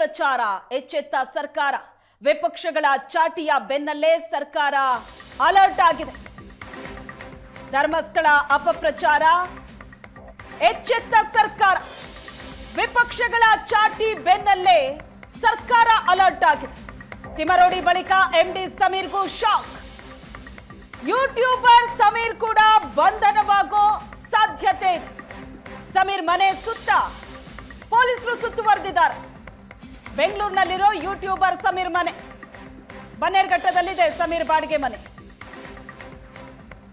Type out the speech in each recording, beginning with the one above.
ಅಪಪ್ರಚಾರ ಎಚ್ಚೆತ್ತ ಸರ್ಕಾರ. ವಿಪಕ್ಷಗಳ ಚಾಟಿಯ ಬೆನ್ನಲ್ಲೇ ಸರ್ಕಾರ ಅಲರ್ಟ್ ಆಗಿದೆ. ಧರ್ಮಸ್ಥಳ ಅಪಪ್ರಚಾರ ಎಚ್ಚೆತ್ತ ಸರ್ಕಾರ. ವಿಪಕ್ಷಗಳ ಚಾಟಿ ಬೆನ್ನಲ್ಲೇ ಸರ್ಕಾರ ಅಲರ್ಟ್ ಆಗಿದೆ. ತಿಮರೋಡಿ ಬಳಿಕ ಎಂಡಿ ಸಮೀರ್ಗೂ ಶಾಕ್. ಯೂಟ್ಯೂಬರ್ ಸಮೀರ್ ಕೂಡ ಬಂಧನವಾಗೋ ಸಾಧ್ಯತೆ ಇದೆ. ಸಮೀರ್ ಮನೆ ಸುತ್ತ ಪೊಲೀಸರು ಸುತ್ತುವರೆದಿದ್ದಾರೆ. ಬೆಂಗಳೂರಿನಲ್ಲಿರೋ ಯೂಟ್ಯೂಬರ್ ಸಮೀರ್ ಮನೆ ಬನ್ನೇರುಘಟ್ಟದಲ್ಲಿದೆ. ಸಮೀರ್ ಬಾಡಿಗೆ ಮನೆ.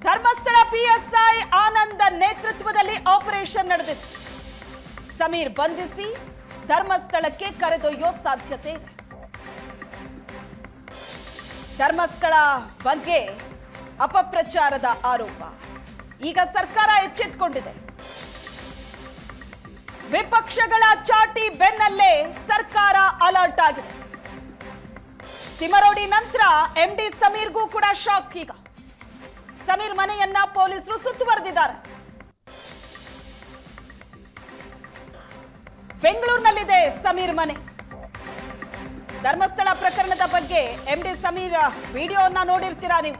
ಧರ್ಮಸ್ಥಳ ಪಿಎಸ್ಐ ಆನಂದ ನೇತೃತ್ವದಲ್ಲಿ ಆಪರೇಷನ್ ನಡೆದಿದೆ. ಸಮೀರ್ ಬಂಧಿಸಿ ಧರ್ಮಸ್ಥಳಕ್ಕೆ ಕರೆದೊಯ್ಯೋ ಸಾಧ್ಯತೆ ಇದೆ. ಧರ್ಮಸ್ಥಳ ಬಗ್ಗೆ ಅಪಪ್ರಚಾರದ ಆರೋಪ. ಈಗ ಸರ್ಕಾರ ಎಚ್ಚೆತ್ತುಕೊಂಡಿದೆ. ವಿಪಕ್ಷಗಳ ಚಾಟಿ ಬೆನ್ನಲ್ಲೇ ಸರ್ಕಾರ ಅಲರ್ಟ್ ಆಗಿದೆ. ತಿಮರೋಡಿ ನಂತರ ಎಂಡಿ ಸಮೀರ್ಗೂ ಕೂಡ ಶಾಕ್. ಈಗ ಸಮೀರ್ ಮನೆಯನ್ನ ಪೊಲೀಸರು ಸುತ್ತುವರೆದಿದ್ದಾರೆ. ಬೆಂಗಳೂರಿನಲ್ಲಿದೆ ಸಮೀರ್ ಮನೆ. ಧರ್ಮಸ್ಥಳ ಪ್ರಕರಣದ ಬಗ್ಗೆ ಎಂಡಿ ಸಮೀರ್ ವಿಡಿಯೋವನ್ನ ನೋಡಿರ್ತೀರಾ ನೀವು.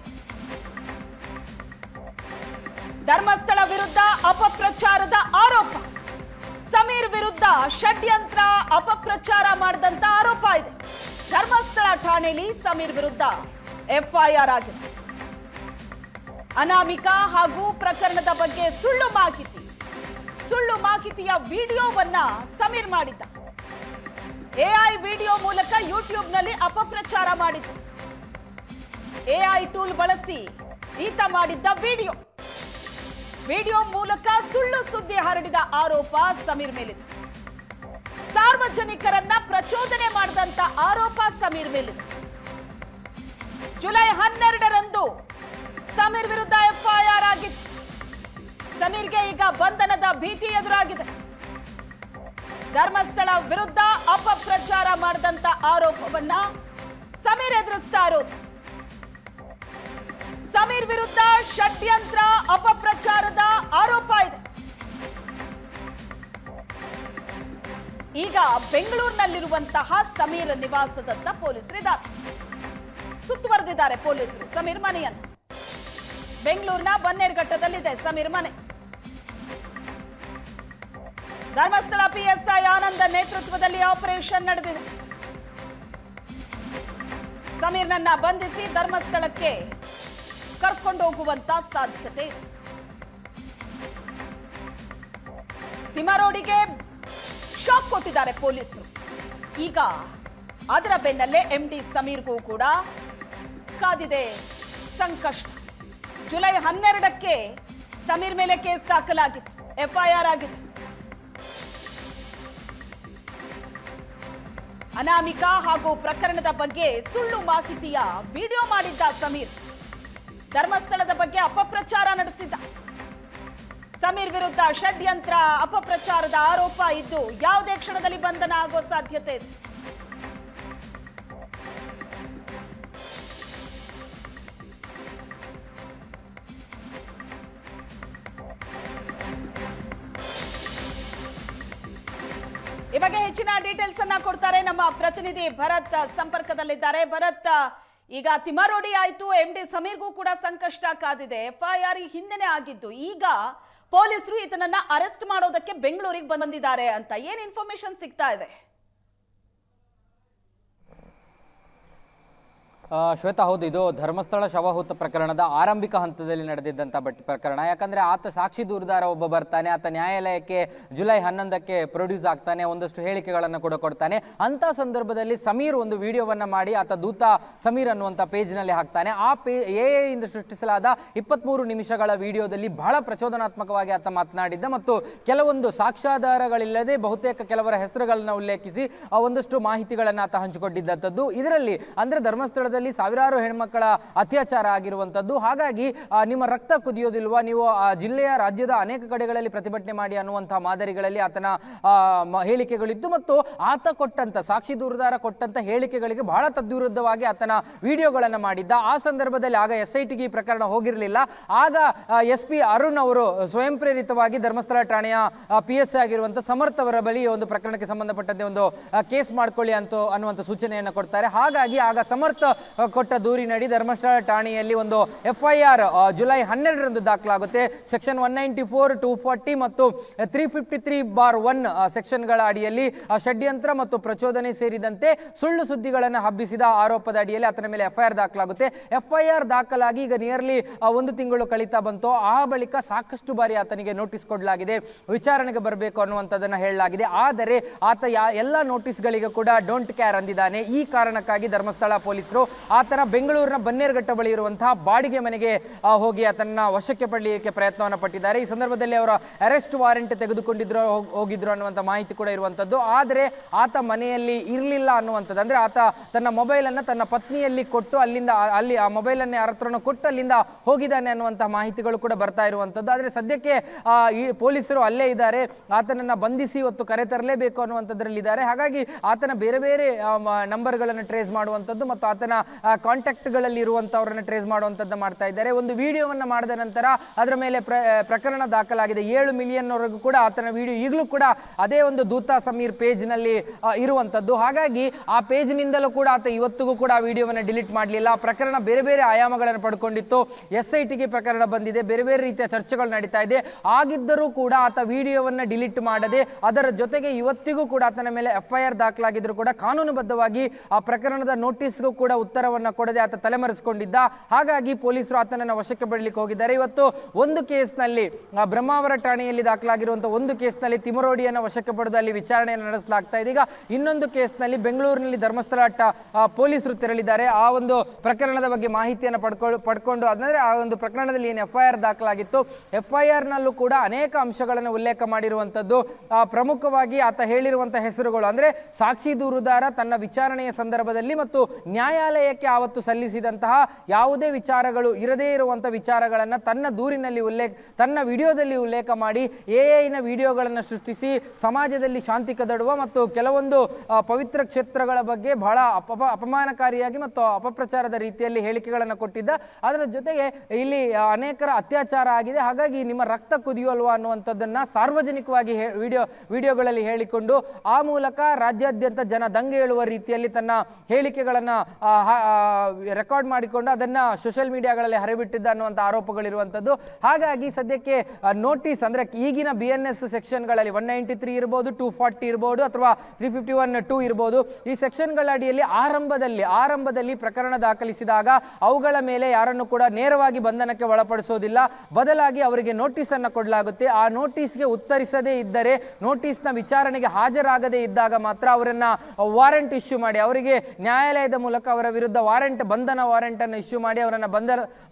ಧರ್ಮಸ್ಥಳ ವಿರುದ್ಧ ಅಪಪ್ರಚಾರದ ಆರೋಪ. ಸಮೀರ್ ವಿರುದ್ಧ ಷಡ್ಯಂತ್ರ ಅಪಪ್ರಚಾರ ಮಾಡಿದಂತ ಆರೋಪ ಇದೆ. ಧರ್ಮಸ್ಥಳ ಠಾಣೆಯಲ್ಲಿ ಸಮೀರ್ ವಿರುದ್ಧ ಎಫ್ಐಆರ್ ಆಗಿದೆ. ಅನಾಮಿಕಾ ಹಾಗೂ ಪ್ರಕರಣದ ಬಗ್ಗೆ ಸುಳ್ಳು ಮಾಹಿತಿಯ ವಿಡಿಯೋವನ್ನ ಸಮೀರ್ ಮಾಡಿದ್ದ. ಎಐ ವಿಡಿಯೋ ಮೂಲಕ ಯೂಟ್ಯೂಬ್ನಲ್ಲಿ ಅಪಪ್ರಚಾರ ಮಾಡಿದ್ದ. ಎಐ ಟೂಲ್ ಬಳಸಿ ಈತ ಮಾಡಿದ್ದ ವಿಡಿಯೋ ಮೂಲಕ ಸುಳ್ಳು ಸುದ್ದಿ ಹರಡಿದ ಆರೋಪ ಸಮೀರ್ ಮೇಲಿದೆ. ಸಾರ್ವಜನಿಕರನ್ನ ಪ್ರಚೋದನೆ ಮಾಡಿದಂತ ಆರೋಪ ಸಮೀರ್ ಮೇಲಿದೆ. ಜುಲೈ 12ರಂದು ಸಮೀರ್ ವಿರುದ್ಧ ಎಫ್ಐಆರ್ ಆಗಿತ್ತು. ಸಮೀರ್ಗೆ ಈಗ ಬಂಧನದ ಭೀತಿ ಎದುರಾಗಿದೆ. ಧರ್ಮಸ್ಥಳ ವಿರುದ್ಧ ಅಪಪ್ರಚಾರ ಮಾಡಿದಂತ ಆರೋಪವನ್ನ ಸಮೀರ್ ಎದುರಿಸ್ತಾ ಇರೋದು. ಸಮೀರ್ ವಿರುದ್ಧ ಷಡ್ಯಂತ್ರ ಅಪಪ್ರಚಾರದ ಆರೋಪ ಇದೆ. ಈಗ ಬೆಂಗಳೂರಿನಲ್ಲಿರುವಂತಹ ಸಮೀರ್ ನಿವಾಸದತ್ತ ಪೊಲೀಸರಿದ್ದಾರೆ. ಸುತ್ತುವರೆದಿದ್ದಾರೆ ಪೊಲೀಸರು ಸಮೀರ್ ಮನೆಯನ್ನು. ಬೆಂಗಳೂರಿನ ಬನ್ನೇರುಘಟ್ಟದಲ್ಲಿದೆ ಸಮೀರ್ ಮನೆ. ಧರ್ಮಸ್ಥಳ ಪಿಎಸ್ಐ ಆನಂದ ನೇತೃತ್ವದಲ್ಲಿ ಆಪರೇಷನ್ ನಡೆದಿದೆ. ಸಮೀರ್ನನ್ನ ಬಂಧಿಸಿ ಧರ್ಮಸ್ಥಳಕ್ಕೆ ಕರ್ಕೊಂಡು ಹೋಗುವಂತ ಸಾಧ್ಯತೆ ಇದೆ. ತಿಮರೋಡಿಗೆ ಶಾಕ್ ಕೊಟ್ಟಿದ್ದಾರೆ ಪೊಲೀಸರು. ಈಗ ಅದರ ಬೆನ್ನಲ್ಲೇ ಎಂಡಿ ಸಮೀರ್ಗೂ ಕೂಡ ಕಾದಿದೆ ಸಂಕಷ್ಟ. ಜುಲೈ 12ಕ್ಕೆ ಸಮೀರ್ ಮೇಲೆ ಕೇಸ್ ದಾಖಲಾಗಿತ್ತು. ಎಫ್ಐಆರ್ ಆಗಿದೆ. ಅನಾಮಿಕಾ ಹಾಗೂ ಪ್ರಕರಣದ ಬಗ್ಗೆ ಸುಳ್ಳು ಮಾಹಿತಿಯ ವಿಡಿಯೋ ಮಾಡಿದ್ದ ಸಮೀರ್. ಧರ್ಮಸ್ಥಳದ ಬಗ್ಗೆ ಅಪಪ್ರಚಾರ ನಡೆಸಿದ್ದ. ಸಮೀರ್ ವಿರುದ್ಧ ಷಡ್ಯಂತ್ರ ಅಪಪ್ರಚಾರದ ಆರೋಪ ಇದ್ದು ಯಾವುದೇ ಕ್ಷಣದಲ್ಲಿ ಬಂಧನ ಆಗೋ ಸಾಧ್ಯತೆ ಇದೆ. ಈ ಬಗ್ಗೆ ಹೆಚ್ಚಿನ ಡೀಟೇಲ್ಸ್ ಅನ್ನ ಕೊಡ್ತಾರೆ ನಮ್ಮ ಪ್ರತಿನಿಧಿ ಭರತ್ ಸಂಪರ್ಕದಲ್ಲಿದ್ದಾರೆ. ಭರತ್, ಈಗ ತಿಮರೋಡಿ ಆಯ್ತು, ಎಂಡಿ ಸಮೀರ್ಗೂ ಕೂಡ ಸಂಕಷ್ಟ ಕಾದಿದೆ. ಎಫ್ಐಆರ್ ಹಿಂದೆನೆ ಆಗಿದ್ದು, ಈಗ ಪೊಲೀಸರು ಈತನನ್ನ ಅರೆಸ್ಟ್ ಮಾಡೋದಕ್ಕೆ ಬೆಂಗಳೂರಿಗೆ ಬಂದಿದ್ದಾರೆ ಅಂತ ಏನ್ ಇನ್ಫಾರ್ಮೇಶನ್ ಸಿಗ್ತಾ ಇದೆ? ಶ್ವೇತಾ, ಹೌದು, ಇದು ಧರ್ಮಸ್ಥಳ ಶವಹೂತ ಪ್ರಕರಣದ ಆರಂಭಿಕ ಹಂತದಲ್ಲಿ ನಡೆದಿದ್ದಂಥ ಪ್ರಕರಣ. ಯಾಕಂದ್ರೆ ಆತ ಸಾಕ್ಷಿ ದೂರದಾರ ಒಬ್ಬ ಬರ್ತಾನೆ, ಆತ ನ್ಯಾಯಾಲಯಕ್ಕೆ ಜುಲೈ 11ಕ್ಕೆ ಪ್ರೊಡ್ಯೂಸ್ ಆಗ್ತಾನೆ, ಒಂದಷ್ಟು ಹೇಳಿಕೆಗಳನ್ನು ಕೂಡ ಕೊಡ್ತಾನೆ. ಅಂತ ಸಂದರ್ಭದಲ್ಲಿ ಸಮೀರ್ ಒಂದು ವಿಡಿಯೋವನ್ನ ಮಾಡಿ ಆತ ದೂತ ಸಮೀರ್ ಅನ್ನುವಂಥ ಪೇಜ್ನಲ್ಲಿ ಹಾಕ್ತಾನೆ. ಆ ಎಐಯಿಂದ ಸೃಷ್ಟಿಸಲಾದ 23 ನಿಮಿಷಗಳ ವಿಡಿಯೋದಲ್ಲಿ ಬಹಳ ಪ್ರಚೋದನಾತ್ಮಕವಾಗಿ ಆತ ಮಾತನಾಡಿದ್ದ ಮತ್ತು ಕೆಲವೊಂದು ಸಾಕ್ಷ್ಯಾಧಾರಗಳಿಲ್ಲದೆ ಬಹುತೇಕ ಕೆಲವರ ಹೆಸರುಗಳನ್ನ ಉಲ್ಲೇಖಿಸಿ ಒಂದಷ್ಟು ಮಾಹಿತಿಗಳನ್ನು ಆತ ಹಂಚಿಕೊಂಡಿದ್ದಂಥದ್ದು. ಇದರಲ್ಲಿ ಅಂದ್ರೆ ಧರ್ಮಸ್ಥಳದಲ್ಲಿ ಧರ್ಮಸ್ಥಳದಲ್ಲಿ ಸಾವಿರಾರು ಹೆಣ್ಮಕ್ಕಳ ಅತ್ಯಾಚಾರ ಆಗಿರುವಂತದ್ದು. ಹಾಗಾಗಿ ನಿಮ್ಮ ರಕ್ತ ಕುದಿಯೋದಿಲ್ವಾ, ನೀವು ಜಿಲ್ಲೆಯ ರಾಜ್ಯದ ಅನೇಕ ಕಡೆಗಳಲ್ಲಿ ಪ್ರತಿಭಟನೆ ಮಾಡಿ ಅನ್ನುವಂತಹ ಮಾದರಿಗಳಲ್ಲಿ ಆತನ ಹೇಳಿಕೆಗಳಿದ್ದು ಮತ್ತು ಆತ ಕೊಟ್ಟಂತ ಸಾಕ್ಷಿ ದೂರುದಾರ ಕೊಟ್ಟಂತ ಹೇಳಿಕೆಗಳಿಗೆ ಬಹಳ ತದ್ವಿರುದ್ಧವಾಗಿ ಆತನ ವಿಡಿಯೋಗಳನ್ನ ಮಾಡಿದ್ದ. ಆ ಸಂದರ್ಭದಲ್ಲಿ ಆಗ SITಗೆ ಈ ಪ್ರಕರಣ ಹೋಗಿರಲಿಲ್ಲ. ಆಗ SP ಅರುಣ್ ಅವರು ಸ್ವಯಂ ಪ್ರೇರಿತವಾಗಿ ಧರ್ಮಸ್ಥಳ ಠಾಣೆಯ PSI ಆಗಿರುವಂತಹ ಸಮರ್ಥ್ ಅವರ ಬಳಿ ಒಂದು ಪ್ರಕರಣಕ್ಕೆ ಸಂಬಂಧಪಟ್ಟಂತೆ ಒಂದು ಕೇಸ್ ಮಾಡ್ಕೊಳ್ಳಿ ಅನ್ನುವಂಥ ಸೂಚನೆಯನ್ನು ಕೊಡ್ತಾರೆ. ಹಾಗಾಗಿ ಆಗ ಸಮರ್ಥ್ ಕೊಟ್ಟ ದೂರಿನಡಿ ಧರ್ಮಸ್ಥಳ ಠಾಣೆಯಲ್ಲಿ ಒಂದು FIR ಜುಲೈ 12ರಂದು ದಾಖಲಾಗುತ್ತೆ. ಸೆಕ್ಷನ್ 194, 240 ಮತ್ತು 353(1) ಸೆಕ್ಷನ್ಗಳ ಅಡಿಯಲ್ಲಿ ಷಡ್ಯಂತ್ರ ಮತ್ತು ಪ್ರಚೋದನೆ ಸೇರಿದಂತೆ ಸುಳ್ಳು ಸುದ್ದಿಗಳನ್ನು ಹಬ್ಬಿಸಿದ ಆರೋಪದ ಅಡಿಯಲ್ಲಿ ಆತನ ಮೇಲೆ FIR ದಾಖಲಾಗುತ್ತೆ. FIR ದಾಖಲಾಗಿ ಈಗ ನಿಯರ್ಲಿ 1 ತಿಂಗಳು ಕಳೀತಾ ಬಂತು. ಆ ಬಳಿಕ ಸಾಕಷ್ಟು ಬಾರಿ ಆತನಿಗೆ ನೋಟಿಸ್ ಕೊಡಲಾಗಿದೆ, ವಿಚಾರಣೆಗೆ ಬರಬೇಕು ಅನ್ನುವಂಥದ್ದನ್ನ ಹೇಳಲಾಗಿದೆ. ಆದರೆ ಆತ ಎಲ್ಲ ನೋಟಿಸ್ಗಳಿಗೆ ಕೂಡ ಡೋಂಟ್ ಕೇರ್ ಅಂದಿದ್ದಾನೆ. ಈ ಕಾರಣಕ್ಕಾಗಿ ಧರ್ಮಸ್ಥಳ ಪೊಲೀಸರು ಆತನ ಬೆಂಗಳೂರಿನ ಬನ್ನೇರುಘಟ್ಟ ಬಳಿ ಇರುವಂತಹ ಬಾಡಿಗೆ ಮನೆಗೆ ಹೋಗಿ ಆತನ ವಶಕ್ಕೆ ಪಡೆಯಲಿಕ್ಕೆ ಪ್ರಯತ್ನವನ್ನು ಪಟ್ಟಿದ್ದಾರೆ. ಈ ಸಂದರ್ಭದಲ್ಲಿ ಅವರ ಅರೆಸ್ಟ್ ವಾರೆಂಟ್ ಹೋಗಿದ್ರು ಅನ್ನುವಂಥ ಮಾಹಿತಿ ಕೂಡ ಇರುವಂತದ್ದು. ಆದರೆ ಆತ ಮನೆಯಲ್ಲಿ ಇರಲಿಲ್ಲ ಅನ್ನುವಂಥದ್ದು, ಅಂದ್ರೆ ಆತ ತನ್ನ ಮೊಬೈಲ್ ಅನ್ನ ತನ್ನ ಪತ್ನಿಯಲ್ಲಿ ಕೊಟ್ಟು ಅಲ್ಲಿ ಆ ಮೊಬೈಲ್ ಅನ್ನ ಯಾರ ಹತ್ರನೂ ಕೊಟ್ಟು ಅಲ್ಲಿಂದ ಹೋಗಿದ್ದಾನೆ ಅನ್ನುವಂತಹ ಮಾಹಿತಿಗಳು ಕೂಡ ಬರ್ತಾ ಇರುವಂತದ್ದು. ಆದ್ರೆ ಸದ್ಯಕ್ಕೆ ಈ ಪೊಲೀಸರು ಅಲ್ಲೇ ಇದ್ದಾರೆ, ಆತನನ್ನ ಬಂಧಿಸಿ ಇವತ್ತು ಕರೆ ತರಲೇಬೇಕು ಅನ್ನುವಂಥದ್ರಲ್ಲಿ ಇದ್ದಾರೆ. ಹಾಗಾಗಿ ಆತನ ಬೇರೆ ಬೇರೆ ನಂಬರ್ಗಳನ್ನು ಟ್ರೇಸ್ ಮಾಡುವಂಥದ್ದು ಮತ್ತು ಆತನ ಕಾಂಟ್ಯಾಕ್ಟ್ಗಳಲ್ಲಿ ಇರುವಂತವರನ್ನ ಟ್ರೇಸ್ ಮಾಡುವಂಥದ್ದು ಮಾಡ್ತಾ ಇದ್ದಾರೆ. ಒಂದು ವಿಡಿಯೋವನ್ನ ಮಾಡಿದ ನಂತರ ಅದರ ಮೇಲೆ ಪ್ರಕರಣ ದಾಖಲಾಗಿದೆ. 7 ಮಿಲಿಯನ್ ವರೆಗೂ ಕೂಡ ಆತನ ವಿಡಿಯೋ ಈಗಲೂ ಕೂಡ ಅದೇ ಒಂದು ದೂತ ಸಮೀರ್ ಪೇಜ್ ನಲ್ಲಿ ಇರುವಂತದ್ದು. ಹಾಗಾಗಿ ಆ ಪೇಜ್ ನಿಂದಲೂ ಕೂಡ ಆತ ಇವತ್ತಿಗೂ ಕೂಡ ಆ ವಿಡಿಯೋವನ್ನ ಡಿಲೀಟ್ ಮಾಡಲಿಲ್ಲ. ಪ್ರಕರಣ ಬೇರೆ ಬೇರೆ ಆಯಾಮಗಳನ್ನು ಪಡ್ಕೊಂಡಿತ್ತು. SITಗೆ ಪ್ರಕರಣ ಬಂದಿದೆ, ಬೇರೆ ಬೇರೆ ರೀತಿಯ ಚರ್ಚೆಗಳು ನಡೀತಾ ಇದೆ. ಆಗಿದ್ದರೂ ಕೂಡ ಆತ ವಿಡಿಯೋವನ್ನ ಡಿಲೀಟ್ ಮಾಡದೆ ಅದರ ಜೊತೆಗೆ ಇವತ್ತಿಗೂ ಕೂಡ ಆತನ ಮೇಲೆ FIR ದಾಖಲಾಗಿದ್ರು ಕೂಡ ಕಾನೂನುಬದ್ಧವಾಗಿ ಆ ಪ್ರಕರಣದ ನೋಟಿಸ್ಗೂ ಕೂಡ ಉತ್ತರವನ್ನ ಕೊಡದೆ ಆತ ತಲೆಮರೆಸಿಕೊಂಡಿದ್ದ. ಹಾಗಾಗಿ ಪೊಲೀಸರು ಆತನನ್ನ ವಶಕ್ಕೆ ಪಡೆಯಲಿಕ್ಕೆ ಹೋಗಿದ್ದಾರೆ. ಇವತ್ತು ಒಂದು ಕೇಸ್ನಲ್ಲಿ ಬ್ರಹ್ಮಾವರ ಠಾಣೆಯಲ್ಲಿ ದಾಖಲಾಗಿರುವಂತಹ ಒಂದು ಕೇಸ್ನಲ್ಲಿ ತಿಮರೋಡಿಯನ್ನು ವಶಕ್ಕೆ ಪಡೆದು ಅಲ್ಲಿ ವಿಚಾರಣೆಯನ್ನು ನಡೆಸಲಾಗ್ತಾ ಇದೆ. ಈಗ ಇನ್ನೊಂದು ಕೇಸ್ನಲ್ಲಿ ಬೆಂಗಳೂರಿನಲ್ಲಿ ಧರ್ಮಸ್ಥಳ ಪೊಲೀಸರು ತೆರಳಿದ್ದಾರೆ. ಆ ಒಂದು ಪ್ರಕರಣದ ಬಗ್ಗೆ ಮಾಹಿತಿಯನ್ನು ಪಡ್ಕೊಂಡು ಅಂದ್ರೆ ಆ ಒಂದು ಪ್ರಕರಣದಲ್ಲಿ ಏನು FIR ದಾಖಲಾಗಿತ್ತು, FIR ನಲ್ಲೂ ಕೂಡ ಅನೇಕ ಅಂಶಗಳನ್ನು ಉಲ್ಲೇಖ ಮಾಡಿರುವಂತದ್ದು. ಪ್ರಮುಖವಾಗಿ ಆತ ಹೇಳಿರುವಂತಹ ಹೆಸರುಗಳು ಅಂದ್ರೆ ಸಾಕ್ಷಿ ದೂರುದಾರ ತನ್ನ ವಿಚಾರಣೆಯ ಸಂದರ್ಭದಲ್ಲಿ ಮತ್ತು ನ್ಯಾಯಾಲಯಕ್ಕೆ ಆವತ್ತು ಸಲ್ಲಿಸಿದಂತಹ ಯಾವುದೇ ವಿಚಾರಗಳು ಇರದೇ ಇರುವಂತಹ ವಿಚಾರಗಳನ್ನ ತನ್ನ ದೂರಿನಲ್ಲಿ ತನ್ನ ವಿಡಿಯೋದಲ್ಲಿ ಉಲ್ಲೇಖ ಮಾಡಿ AI ವಿಡಿಯೋಗಳನ್ನು ಸೃಷ್ಟಿಸಿ ಸಮಾಜದಲ್ಲಿ ಶಾಂತಿ ಕದಡುವ ಮತ್ತು ಕೆಲವೊಂದು ಪವಿತ್ರ ಕ್ಷೇತ್ರಗಳ ಬಗ್ಗೆ ಬಹಳ ಅಪಮಾನಕಾರಿಯಾಗಿ ಮತ್ತು ಅಪಪ್ರಚಾರದ ರೀತಿಯಲ್ಲಿ ಹೇಳಿಕೆಗಳನ್ನು ಕೊಟ್ಟಿದ್ದ. ಅದರ ಜೊತೆಗೆ ಇಲ್ಲಿ ಅನೇಕರ ಅತ್ಯಾಚಾರ ಆಗಿದೆ, ಹಾಗಾಗಿ ನಿಮ್ಮ ರಕ್ತ ಕುದಿಯೋಲ್ವಾ ಅನ್ನುವಂಥದ್ದನ್ನ ಸಾರ್ವಜನಿಕವಾಗಿ ವಿಡಿಯೋಗಳಲ್ಲಿ ಹೇಳಿಕೊಂಡು ಆ ಮೂಲಕ ರಾಜ್ಯಾದ್ಯಂತ ಜನ ದಂಗೆ ಏಳುವ ರೀತಿಯಲ್ಲಿ ತನ್ನ ಹೇಳಿಕೆಗಳನ್ನ ರೆಕಾರ್ಡ್ ಮಾಡಿಕೊಂಡು ಅದನ್ನ ಸೋಷಿಯಲ್ ಮೀಡಿಯಾಗಳಲ್ಲಿ ಹರಿಬಿಟ್ಟಿದ್ದ ಅನ್ನುವಂಥ ಆರೋಪಗಳಿರುವಂಥದ್ದು. ಹಾಗಾಗಿ ಸದ್ಯಕ್ಕೆ ನೋಟಿಸ್ ಅಂದ್ರೆ ಈಗಿನ BNS ಸೆಕ್ಷನ್ಗಳಲ್ಲಿ 193 ಇರಬಹುದು, 240 ಇರಬಹುದು ಅಥವಾ 351(2) ಇರಬಹುದು. ಈ ಸೆಕ್ಷನ್ಗಳ ಅಡಿಯಲ್ಲಿ ಆರಂಭದಲ್ಲಿ ಪ್ರಕರಣ ದಾಖಲಿಸಿದಾಗ ಅವುಗಳ ಮೇಲೆ ಯಾರನ್ನು ಕೂಡ ನೇರವಾಗಿ ಬಂಧನಕ್ಕೆ ಒಳಪಡಿಸೋದಿಲ್ಲ, ಬದಲಾಗಿ ಅವರಿಗೆ ನೋಟಿಸ್ ಅನ್ನು ಕೊಡಲಾಗುತ್ತೆ. ಆ ನೋಟಿಸ್ಗೆ ಉತ್ತರಿಸದೇ ಇದ್ದರೆ, ನೋಟಿಸ್ನ ವಿಚಾರಣೆಗೆ ಹಾಜರಾಗದೇ ಇದ್ದಾಗ ಮಾತ್ರ ಅವರನ್ನ ವಾರೆಂಟ್ ಇಶ್ಯೂ ಮಾಡಿ ಅವರಿಗೆ ನ್ಯಾಯಾಲಯದ ಮೂಲಕ ಅವರ ವಿರುದ್ಧ ಬಂಧನ ವಾರೆಂಟ್ ಅನ್ನು ಇಶ್ಯೂ ಮಾಡಿ ಅವರನ್ನ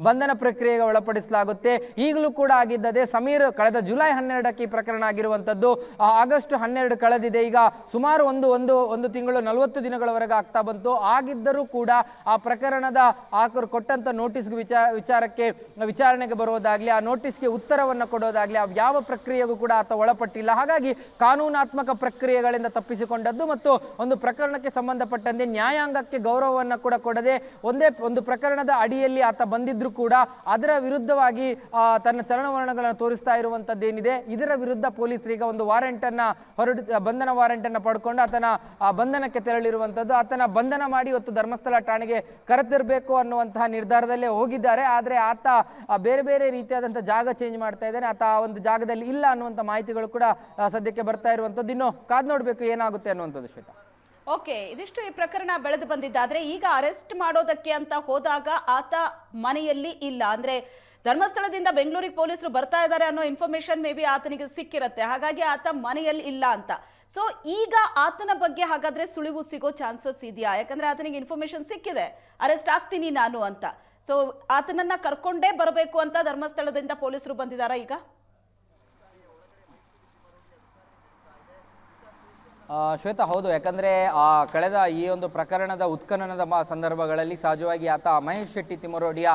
ಬಂಧನ ಪ್ರಕ್ರಿಯೆಗೆ ಒಳಪಡಿಸಲಾಗುತ್ತೆ. ಈಗಲೂ ಕೂಡ ಆಗಿದ್ದದೆ. ಸಮೀರ್ ಕಳೆದ ಜುಲೈ 12ಕ್ಕೆ ಈ ಪ್ರಕರಣ ಆಗಿರುವಂತದ್ದು. ಆಗಸ್ಟ್ 12 ಕಳೆದಿದೆ. ಈಗ ಸುಮಾರು ಒಂದು ತಿಂಗಳು 40 ದಿನಗಳವರೆಗೆ ಆಗ್ತಾ ಬಂತು. ಆಗಿದ್ದರೂ ಕೂಡ ಆ ಪ್ರಕರಣದ ಕೊಟ್ಟಂತ ನೋಟಿಸ್ ವಿಚಾರಣೆಗೆ ಬರೋದಾಗ್ಲಿ, ಆ ನೋಟಿಸ್ಗೆ ಉತ್ತರವನ್ನು ಕೊಡೋದಾಗ್ಲಿ, ಯಾವ ಪ್ರಕ್ರಿಯೆಗೂ ಕೂಡ ಆತ ಒಳಪಟ್ಟಿಲ್ಲ. ಹಾಗಾಗಿ ಕಾನೂನಾತ್ಮಕ ಪ್ರಕ್ರಿಯೆಗಳಿಂದ ತಪ್ಪಿಸಿಕೊಂಡದ್ದು ಮತ್ತು ಒಂದು ಪ್ರಕರಣಕ್ಕೆ ಸಂಬಂಧಪಟ್ಟಂತೆ ನ್ಯಾಯಾಂಗಕ್ಕೆ ಗೌರವವನ್ನು ಕೂಡ ಕೊಡದೆ ಒಂದು ಪ್ರಕರಣದ ಅಡಿಯಲ್ಲಿ ಆತ ಬಂದಿದ್ರು ಕೂಡ ಅದರ ವಿರುದ್ಧವಾಗಿ ತನ್ನ ಚಲನವಲನಗಳನ್ನು ತೋರಿಸ್ತಾ ಇರುವಂತದ್ದೇನಿದೆ, ಇದರ ವಿರುದ್ಧ ಪೊಲೀಸರಿಗೆ ಒಂದು ಬಂಧನ ವಾರೆಂಟ್ ಅನ್ನು ಪಡ್ಕೊಂಡು ಆತನ ಬಂಧನಕ್ಕೆ ತೆರಳಿರುವಂತದ್ದು. ಆತನ ಬಂಧನ ಮಾಡಿ ಇವತ್ತು ಧರ್ಮಸ್ಥಳ ಠಾಣೆಗೆ ಕರೆತರಬೇಕು ಅನ್ನುವಂತಹ ನಿರ್ಧಾರದಲ್ಲೇ ಹೋಗಿದ್ದಾರೆ. ಆದ್ರೆ ಆತ ಬೇರೆ ಬೇರೆ ರೀತಿಯಾದಂತಹ ಜಾಗ ಚೇಂಜ್ ಮಾಡ್ತಾ ಇದ್ದಾನೆ. ಆತ ಆ ಒಂದು ಜಾಗದಲ್ಲಿ ಇಲ್ಲ ಅನ್ನುವಂಥ ಮಾಹಿತಿಗಳು ಕೂಡ ಸದ್ಯಕ್ಕೆ ಬರ್ತಾ ಇರುವಂತದ್ದು. ಇನ್ನು ಕಾದ್ ನೋಡ್ಬೇಕು ಏನಾಗುತ್ತೆ ಅನ್ನುವಂಥದ್ದು. ಶ್ವೇತಾ, ಓಕೆ, ಇದಿಷ್ಟು ಈ ಪ್ರಕರಣ ಬೆಳೆದು ಬಂದಿದ್ದಾದ್ರೆ ಈಗ ಅರೆಸ್ಟ್ ಮಾಡೋದಕ್ಕೆ ಅಂತ ಹೋದಾಗ ಆತ ಮನೆಯಲ್ಲಿ ಇಲ್ಲ, ಅಂದ್ರೆ ಧರ್ಮಸ್ಥಳದಿಂದ ಬೆಂಗಳೂರಿಗೆ ಪೊಲೀಸರು ಬರ್ತಾ ಇದ್ದಾರೆ ಅನ್ನೋ ಇನ್ಫಾರ್ಮೇಶನ್ ಮೇ ಬಿ ಆತನಿಗೆ ಸಿಕ್ಕಿರತ್ತೆ, ಹಾಗಾಗಿ ಆತ ಮನೆಯಲ್ಲಿ ಇಲ್ಲ ಅಂತ. ಸೊ ಈಗ ಆತನ ಬಗ್ಗೆ ಹಾಗಾದ್ರೆ ಸುಳಿವು ಸಿಗೋ ಚಾನ್ಸಸ್ ಇದೆಯಾ? ಯಾಕಂದ್ರೆ ಆತನಿಗೆ ಇನ್ಫಾರ್ಮೇಶನ್ ಸಿಕ್ಕಿದೆ, ಅರೆಸ್ಟ್ ಆಗ್ತೀನಿ ನಾನು ಅಂತ. ಸೊ ಆತನನ್ನ ಕರ್ಕೊಂಡೇ ಬರಬೇಕು ಅಂತ ಧರ್ಮಸ್ಥಳದಿಂದ ಪೊಲೀಸರು ಬಂದಿದ್ದಾರಾ ಈಗ? ಶ್ವೇತಾ, ಹೌದು. ಯಾಕಂದ್ರೆ ಕಳೆದ ಈ ಒಂದು ಪ್ರಕರಣದ ಉತ್ಖನನದ ಸಂದರ್ಭಗಳಲ್ಲಿ ಸಹಜವಾಗಿ ಆತ ಮಹೇಶ್ ಶೆಟ್ಟಿ ತಿಮರೋಡಿಯ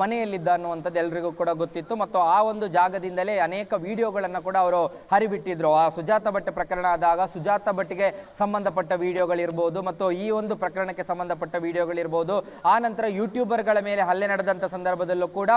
ಮನೆಯಲ್ಲಿದ್ದ ಅನ್ನುವಂಥದ್ದು ಎಲ್ರಿಗೂ ಕೂಡ ಗೊತ್ತಿತ್ತು. ಮತ್ತು ಆ ಒಂದು ಜಾಗದಿಂದಲೇ ಅನೇಕ ವಿಡಿಯೋಗಳನ್ನ ಕೂಡ ಅವರು ಹರಿಬಿಟ್ಟಿದ್ರು. ಆ ಸುಜಾತ ಭಟ್ ಪ್ರಕರಣ ಆದಾಗ ಸುಜಾತ ಭಟ್ಗೆ ಸಂಬಂಧಪಟ್ಟ ವಿಡಿಯೋಗಳಿರ್ಬೋದು, ಮತ್ತು ಈ ಒಂದು ಪ್ರಕರಣಕ್ಕೆ ಸಂಬಂಧಪಟ್ಟ ವಿಡಿಯೋಗಳಿರ್ಬೋದು. ಆ ನಂತರ ಯೂಟ್ಯೂಬರ್ಗಳ ಮೇಲೆ ಹಲ್ಲೆ ನಡೆದಂತ ಸಂದರ್ಭದಲ್ಲೂ ಕೂಡ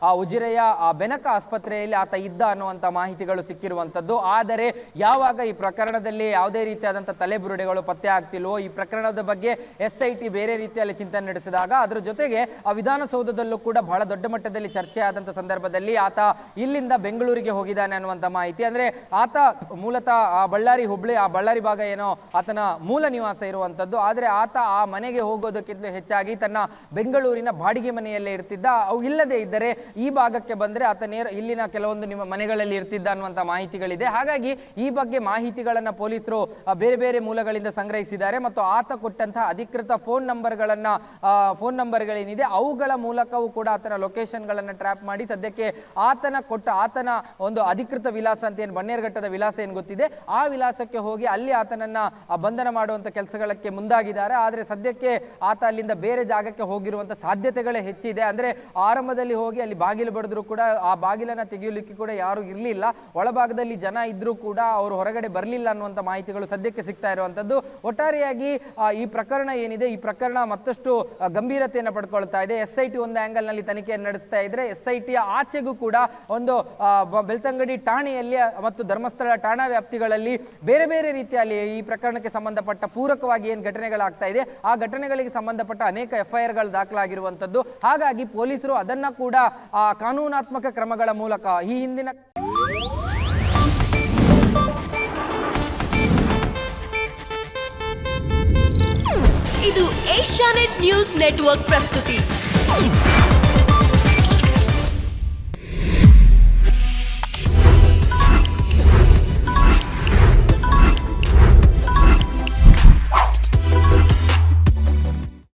ಆ ಉಜಿರೆಯ ಬೆನಕ ಆಸ್ಪತ್ರೆಯಲ್ಲಿ ಆತ ಇದ್ದ ಅನ್ನುವಂಥ ಮಾಹಿತಿಗಳು ಸಿಕ್ಕಿರುವಂಥದ್ದು. ಆದರೆ ಯಾವಾಗ ಈ ಪ್ರಕರಣದಲ್ಲಿ ಯಾವುದೇ ರೀತಿಯಾದಂಥ ತಲೆಬುರುಡೆಗಳು ಪತ್ತೆ ಆಗ್ತಿಲ್ವೋ, ಈ ಪ್ರಕರಣದ ಬಗ್ಗೆ SIT ಬೇರೆ ರೀತಿಯಲ್ಲಿ ಚಿಂತನೆ ನಡೆಸಿದಾಗ ಅದರ ಜೊತೆಗೆ ಆ ವಿಧಾನಸೌಧದಲ್ಲೂ ಕೂಡ ಬಹಳ ದೊಡ್ಡ ಮಟ್ಟದಲ್ಲಿ ಚರ್ಚೆ ಆದಂಥ ಸಂದರ್ಭದಲ್ಲಿ ಆತ ಇಲ್ಲಿಂದ ಬೆಂಗಳೂರಿಗೆ ಹೋಗಿದ್ದಾನೆ ಅನ್ನುವಂಥ ಮಾಹಿತಿ. ಅಂದ್ರೆ ಆತ ಮೂಲತಃ ಬಳ್ಳಾರಿ ಹುಬ್ಳಿ ಆ ಬಳ್ಳಾರಿ ಭಾಗ ಏನೋ ಆತನ ಮೂಲ ನಿವಾಸ ಇರುವಂಥದ್ದು. ಆದರೆ ಆತ ಆ ಮನೆಗೆ ಹೋಗೋದಕ್ಕಿಂತ ಹೆಚ್ಚಾಗಿ ತನ್ನ ಬೆಂಗಳೂರಿನ ಬಾಡಿಗೆ ಮನೆಯಲ್ಲೇ ಇರ್ತಿದ್ದ. ಅವು ಇಲ್ಲದೆ ಇದ್ದರೆ ಈ ಭಾಗಕ್ಕೆ ಬಂದ್ರೆ ಆತ ಇಲ್ಲಿನ ಕೆಲವೊಂದು ನಿಮ್ಮ ಮನೆಗಳಲ್ಲಿ ಇರ್ತಿದ್ದ ಅನ್ನುವಂಥ ಮಾಹಿತಿಗಳಿದೆ. ಹಾಗಾಗಿ ಈ ಬಗ್ಗೆ ಮಾಹಿತಿಗಳನ್ನ ಪೊಲೀಸರು ಬೇರೆ ಬೇರೆ ಮೂಲಗಳಿಂದ ಸಂಗ್ರಹಿಸಿದ್ದಾರೆ. ಮತ್ತು ಆತ ಕೊಟ್ಟಂತಹ ಅಧಿಕೃತ ಫೋನ್ ನಂಬರ್ಗಳೇನಿದೆ ಅವುಗಳ ಮೂಲಕವೂ ಕೂಡ ಆತನ ಲೊಕೇಶನ್ಗಳನ್ನ ಟ್ರ್ಯಾಪ್ ಮಾಡಿ ಸದ್ಯಕ್ಕೆ ಆತನ ಒಂದು ಅಧಿಕೃತ ವಿಳಾಸ ಅಂತ ಏನು ಬನ್ನೇರ್ಘಟ್ಟದ ವಿಳಾಸ ಏನು ಗೊತ್ತಿದೆ ಆ ವಿಳಾಸಕ್ಕೆ ಹೋಗಿ ಅಲ್ಲಿ ಆತನನ್ನ ಬಂಧನ ಮಾಡುವಂತ ಕೆಲಸಗಳಕ್ಕೆ ಮುಂದಾಗಿದ್ದಾರೆ. ಆದ್ರೆ ಸದ್ಯಕ್ಕೆ ಆತ ಅಲ್ಲಿಂದ ಬೇರೆ ಜಾಗಕ್ಕೆ ಹೋಗಿರುವಂತ ಸಾಧ್ಯತೆಗಳೇ ಹೆಚ್ಚಿದೆ. ಅಂದ್ರೆ ಆರಂಭದಲ್ಲಿ ಹೋಗಿ ಅಲ್ಲಿ ಬಾಗಿಲು ಬಡಿದ್ರು ಕೂಡ ಆ ಬಾಗಿಲನ್ನ ತೆಗೆಯಲಿಕ್ಕೆ ಕೂಡ ಯಾರು ಇರಲಿಲ್ಲ. ಒಳಭಾಗದಲ್ಲಿ ಜನ ಇದ್ರೂ ಕೂಡ ಅವರು ಹೊರಗಡೆ ಬರಲಿಲ್ಲ ಅನ್ನುವಂಥ ಮಾಹಿತಿಗಳು ಸದ್ಯಕ್ಕೆ ಸಿಗ್ತಾ ಇರುವಂತದ್ದು. ಒಟ್ಟಾರೆಯಾಗಿ ಈ ಪ್ರಕರಣ ಏನಿದೆ ಈ ಪ್ರಕರಣ ಮತ್ತಷ್ಟು ಗಂಭೀರತೆಯನ್ನು ಪಡ್ಕೊಳ್ತಾ ಇದೆ. SIT ಒಂದು ಆಂಗಲ್ ನಲ್ಲಿ ತನಿಖೆಯನ್ನು ನಡೆಸ್ತಾ ಇದ್ರೆ SIT ಆಚೆಗೂ ಕೂಡ ಒಂದು ಬೆಳ್ತಂಗಡಿ ಠಾಣೆಯಲ್ಲಿ ಮತ್ತು ಧರ್ಮಸ್ಥಳ ಠಾಣಾ ವ್ಯಾಪ್ತಿಗಳಲ್ಲಿ ಬೇರೆ ಬೇರೆ ರೀತಿಯಲ್ಲಿ ಈ ಪ್ರಕರಣಕ್ಕೆ ಸಂಬಂಧಪಟ್ಟ ಪೂರಕವಾಗಿ ಏನು ಘಟನೆಗಳಾಗ್ತಾ ಇದೆ ಆ ಘಟನೆಗಳಿಗೆ ಸಂಬಂಧಪಟ್ಟ ಅನೇಕ FIR ಗಳು ದಾಖಲಾಗಿರುವಂತದ್ದು. ಹಾಗಾಗಿ ಪೊಲೀಸರು ಅದನ್ನ ಕೂಡ ಕಾನೂನಾತ್ಮಕ ಕ್ರಮಗಳ ಮೂಲಕ ಈ ಹಿಂದಿನ ಇದು ಏಷ್ಯಾನೆಟ್ ನ್ಯೂಸ್ ನೆಟ್ವರ್ಕ್ ಪ್ರಸ್ತುತಿ.